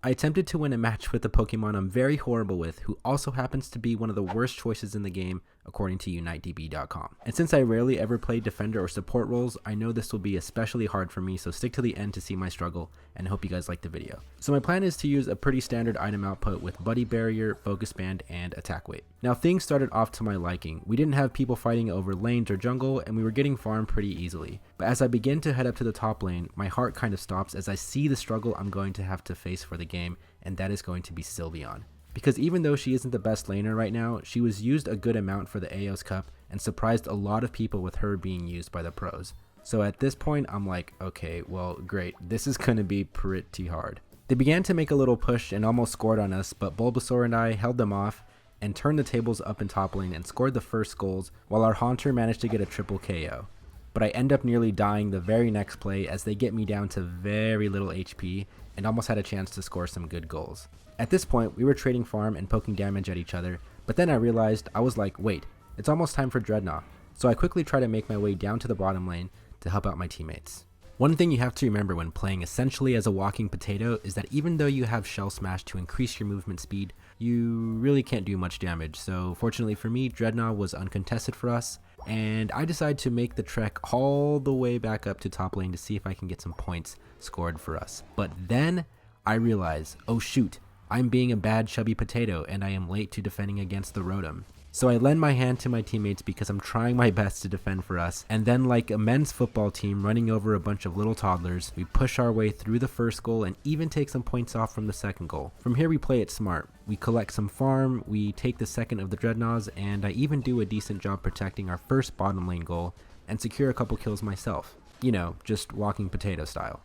I attempted to win a match with a Pokemon I'm very horrible with, who also happens to be one of the worst choices in the game according to UniteDB.com. And since I rarely ever play defender or support roles, I know this will be especially hard for me, so stick to the end to see my struggle, and I hope you guys like the video. So my plan is to use a pretty standard item output with Buddy Barrier, Focus Band, and Attack Weight. Now things started off to my liking. We didn't have people fighting over lanes or jungle, and we were getting farmed pretty easily. But as I begin to head up to the top lane, my heart kind of stops as I see the struggle I'm going to have to face for the game, and that is going to be Sylveon. Because even though she isn't the best laner right now, she was used a good amount for the AOS Cup and surprised a lot of people with her being used by the pros. So at this point I'm like, okay, well great, this is gonna be pretty hard. They began to make a little push and almost scored on us, but Bulbasaur and I held them off and turned the tables up in top lane and scored the first goals, while our Haunter managed to get a triple KO. But I end up nearly dying the very next play as they get me down to very little HP and almost had a chance to score some good goals. At this point, we were trading farm and poking damage at each other, but then I realized, I was like, wait, it's almost time for Dreadnought. So I quickly try to make my way down to the bottom lane to help out my teammates. One thing you have to remember when playing essentially as a walking potato is that even though you have Shell Smash to increase your movement speed, you really can't do much damage. So fortunately for me, Dreadnought was uncontested for us, and I decided to make the trek all the way back up to top lane to see if I can get some points scored for us. But then I realized, oh shoot, I'm being a bad chubby potato and I am late to defending against the Rotom. So I lend my hand to my teammates because I'm trying my best to defend for us, and then like a men's football team running over a bunch of little toddlers, we push our way through the first goal and even take some points off from the second goal. From here we play it smart. We collect some farm, we take the second of the Dreadnoughts, and I even do a decent job protecting our first bottom lane goal and secure a couple kills myself. You know, just walking potato style.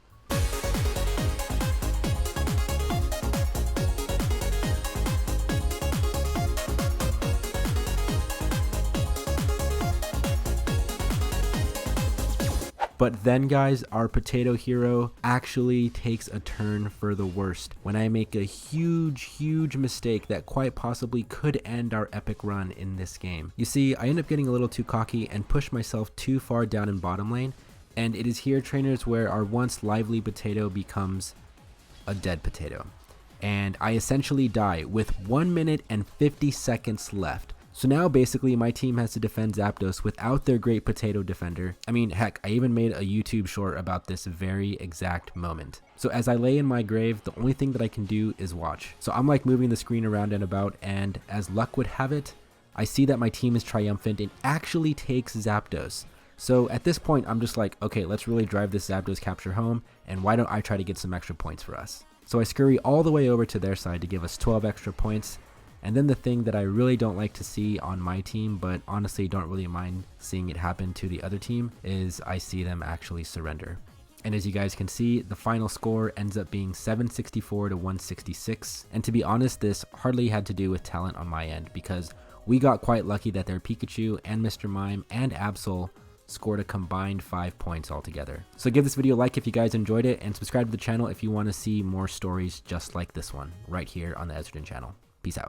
But then guys, our potato hero actually takes a turn for the worst when I make a huge mistake that quite possibly could end our epic run in this game. You see, I end up getting a little too cocky and push myself too far down in bottom lane, and it is here, trainers, where our once lively potato becomes a dead potato. And I essentially die with 1 minute and 50 seconds left. So now basically my team has to defend Zapdos without their great potato defender. I mean, heck, I even made a YouTube short about this very exact moment. So as I lay in my grave, the only thing that I can do is watch. So I'm like moving the screen around and about, and as luck would have it, I see that my team is triumphant and actually takes Zapdos. So at this point, I'm just like, okay, let's really drive this Zapdos capture home, and why don't I try to get some extra points for us? So I scurry all the way over to their side to give us 12 extra points. And then the thing that I really don't like to see on my team, but honestly don't really mind seeing it happen to the other team, is I see them actually surrender. And as you guys can see, the final score ends up being 764 to 166. And to be honest, this hardly had to do with talent on my end, because we got quite lucky that their Pikachu and Mr. Mime and Absol scored a combined 5 points altogether. So give this video a like if you guys enjoyed it, and subscribe to the channel if you want to see more stories just like this one right here on the Ezerton channel. Peace out.